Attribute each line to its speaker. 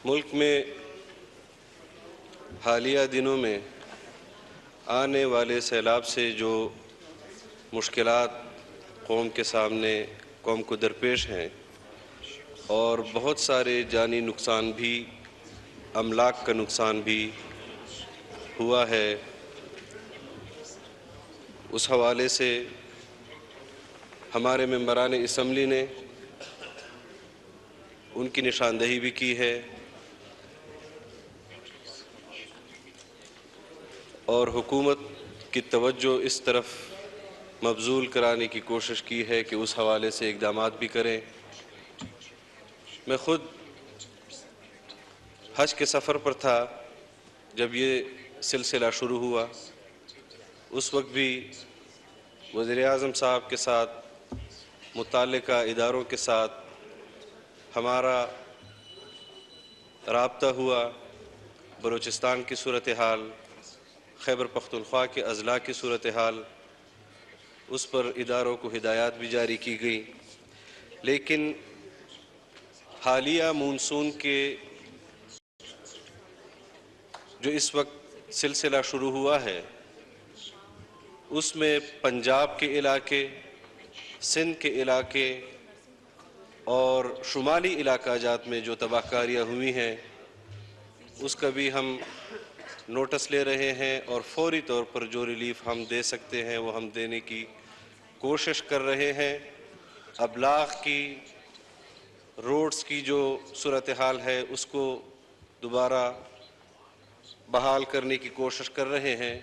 Speaker 1: ملک میں حالیہ دنوں میں آنے والے سیلاب سے جو مشکلات قوم کے سامنے قوم کو درپیش ہیں اور بہت سارے جانی نقصان بھی املاک کا نقصان بھی ہوا ہے، اس حوالے سے ہمارے ممبران اسمبلی نے ان کی نشاندہی بھی کی ہے اور حکومت کی توجہ اس طرف مبذول کرانے کی کوشش کی ہے کہ اس حوالے سے اقدامات بھی کریں۔ میں خود حج کے سفر پر تھا جب یہ سلسلہ شروع ہوا، اس وقت بھی وزیر اعظم صاحب کے ساتھ متعلقہ اداروں کے ساتھ ہمارا رابطہ ہوا، بلوچستان کی صورتحال، خیبر پختونخوا کے اضلاع کی صورتحال، اس پر اداروں کو ہدایات بھی جاری کی گئی، لیکن حالیہ مونسون کے جو اس وقت سلسلہ شروع ہوا ہے اس میں پنجاب کے علاقے، سندھ کے علاقے اور شمالی علاقہ جات میں جو تباہ کاریاں ہوئی ہیں اس کا بھی ہم نوٹس لے رہے ہیں اور فوری طور پر جو ریلیف ہم دے سکتے ہیں وہ ہم دینے کی کوشش کر رہے ہیں۔ ابلاغ کی، روڈز کی جو صورتحال ہے اس کو دوبارہ بحال کرنے کی کوشش کر رہے ہیں۔